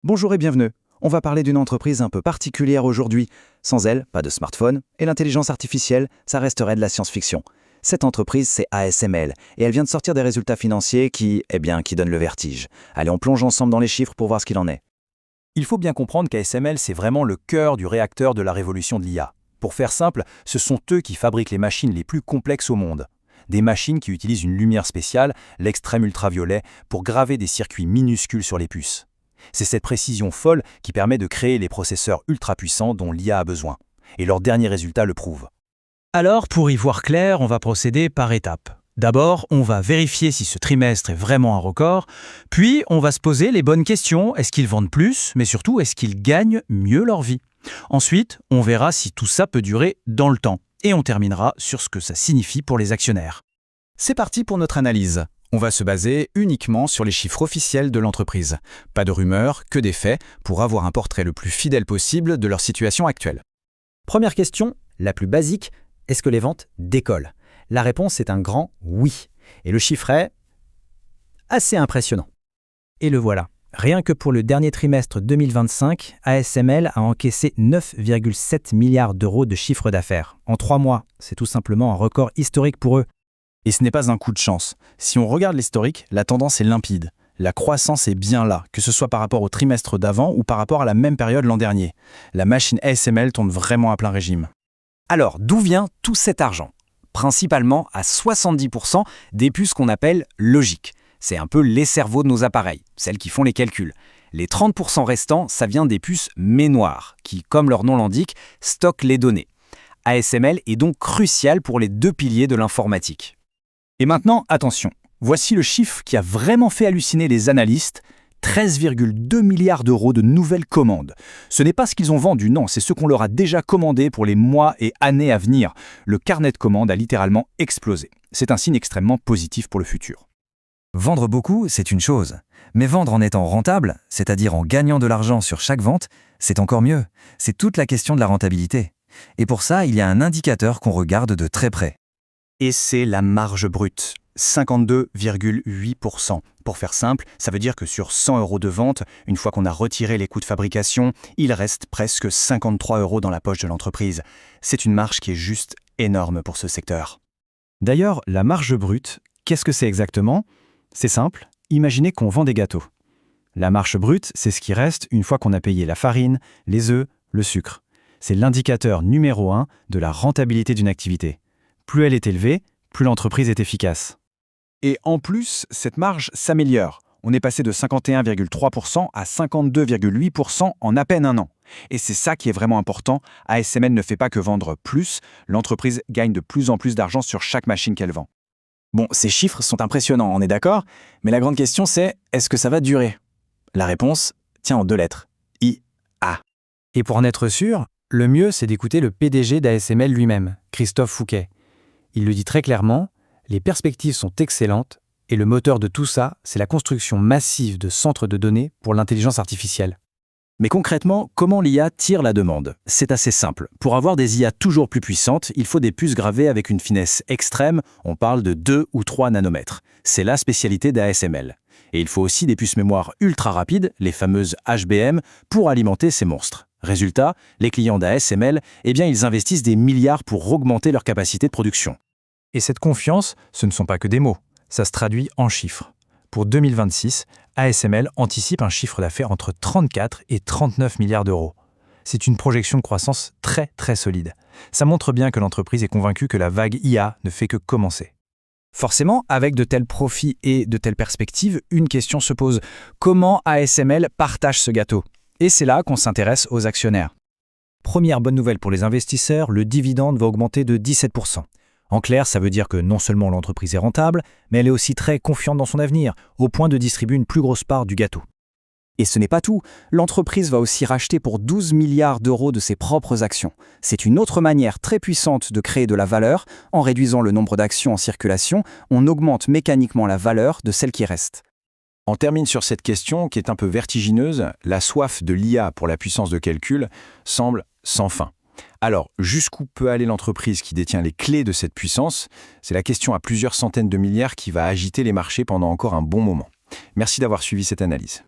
Bonjour et bienvenue. On va parler d'une entreprise un peu particulière aujourd'hui. Sans elle, pas de smartphone, et l'intelligence artificielle, ça resterait de la science-fiction. Cette entreprise, c'est ASML, et elle vient de sortir des résultats financiers qui donnent le vertige. Allez, on plonge ensemble dans les chiffres pour voir ce qu'il en est. Il faut bien comprendre qu'ASML, c'est vraiment le cœur du réacteur de la révolution de l'IA. Pour faire simple, ce sont eux qui fabriquent les machines les plus complexes au monde. Des machines qui utilisent une lumière spéciale, l'extrême ultraviolet, pour graver des circuits minuscules sur les puces. C'est cette précision folle qui permet de créer les processeurs ultra puissants dont l'IA a besoin. Et leurs derniers résultats le prouvent. Alors, pour y voir clair, on va procéder par étapes. D'abord, on va vérifier si ce trimestre est vraiment un record, puis on va se poser les bonnes questions. Est-ce qu'ils vendent plus, mais surtout, est-ce qu'ils gagnent mieux leur vie? Ensuite, on verra si tout ça peut durer dans le temps, et on terminera sur ce que ça signifie pour les actionnaires. C'est parti pour notre analyse. On va se baser uniquement sur les chiffres officiels de l'entreprise. Pas de rumeurs, que des faits, pour avoir un portrait le plus fidèle possible de leur situation actuelle. Première question, la plus basique, est-ce que les ventes décollent? La réponse est un grand oui. Et le chiffre est assez impressionnant. Et le voilà. Rien que pour le dernier trimestre 2025, ASML a encaissé 9,7 milliards d'euros de chiffre d'affaires. En 3 mois, c'est tout simplement un record historique pour eux. Et ce n'est pas un coup de chance. Si on regarde l'historique, la tendance est limpide. La croissance est bien là, que ce soit par rapport au trimestre d'avant ou par rapport à la même période l'an dernier. La machine ASML tourne vraiment à plein régime. Alors, d'où vient tout cet argent? Principalement à 70% des puces qu'on appelle logiques. C'est un peu les cerveaux de nos appareils, celles qui font les calculs. Les 30% restants, ça vient des puces mémoire, qui, comme leur nom l'indique, stockent les données. ASML est donc crucial pour les deux piliers de l'informatique. Et maintenant, attention, voici le chiffre qui a vraiment fait halluciner les analystes, 13,2 milliards d'euros de nouvelles commandes. Ce n'est pas ce qu'ils ont vendu, non, c'est ce qu'on leur a déjà commandé pour les mois et années à venir. Le carnet de commandes a littéralement explosé. C'est un signe extrêmement positif pour le futur. Vendre beaucoup, c'est une chose. Mais vendre en étant rentable, c'est-à-dire en gagnant de l'argent sur chaque vente, c'est encore mieux. C'est toute la question de la rentabilité. Et pour ça, il y a un indicateur qu'on regarde de très près. Et c'est la marge brute, 52,8%. Pour faire simple, ça veut dire que sur 100 euros de vente, une fois qu'on a retiré les coûts de fabrication, il reste presque 53 euros dans la poche de l'entreprise. C'est une marge qui est juste énorme pour ce secteur. D'ailleurs, la marge brute, qu'est-ce que c'est exactement? C'est simple, imaginez qu'on vend des gâteaux. La marge brute, c'est ce qui reste une fois qu'on a payé la farine, les œufs, le sucre. C'est l'indicateur numéro 1 de la rentabilité d'une activité. Plus elle est élevée, plus l'entreprise est efficace. Et en plus, cette marge s'améliore. On est passé de 51,3% à 52,8% en à peine un an. Et c'est ça qui est vraiment important. ASML ne fait pas que vendre plus, l'entreprise gagne de plus en plus d'argent sur chaque machine qu'elle vend. Bon, ces chiffres sont impressionnants, on est d'accord, mais la grande question c'est, est-ce que ça va durer? La réponse tient en 2 lettres. IA. Et pour en être sûr, le mieux, c'est d'écouter le PDG d'ASML lui-même, Christophe Fouquet. Il le dit très clairement, les perspectives sont excellentes et le moteur de tout ça, c'est la construction massive de centres de données pour l'intelligence artificielle. Mais concrètement, comment l'IA tire la demande? C'est assez simple. Pour avoir des IA toujours plus puissantes, il faut des puces gravées avec une finesse extrême, on parle de 2 ou 3 nanomètres. C'est la spécialité d'ASML. Et il faut aussi des puces mémoire ultra rapides, les fameuses HBM, pour alimenter ces monstres. Résultat, les clients d'ASML, ils investissent des milliards pour augmenter leur capacité de production. Et cette confiance, ce ne sont pas que des mots, ça se traduit en chiffres. Pour 2026, ASML anticipe un chiffre d'affaires entre 34 et 39 milliards d'euros. C'est une projection de croissance très très solide. Ça montre bien que l'entreprise est convaincue que la vague IA ne fait que commencer. Forcément, avec de tels profits et de telles perspectives, une question se pose. Comment ASML partage ce gâteau? Et c'est là qu'on s'intéresse aux actionnaires. Première bonne nouvelle pour les investisseurs, le dividende va augmenter de 17%. En clair, ça veut dire que non seulement l'entreprise est rentable, mais elle est aussi très confiante dans son avenir, au point de distribuer une plus grosse part du gâteau. Et ce n'est pas tout, l'entreprise va aussi racheter pour 12 milliards d'euros de ses propres actions. C'est une autre manière très puissante de créer de la valeur. En réduisant le nombre d'actions en circulation, on augmente mécaniquement la valeur de celles qui restent. On termine sur cette question qui est un peu vertigineuse. La soif de l'IA pour la puissance de calcul semble sans fin. Alors, jusqu'où peut aller l'entreprise qui détient les clés de cette puissance? C'est la question à plusieurs centaines de milliards qui va agiter les marchés pendant encore un bon moment. Merci d'avoir suivi cette analyse.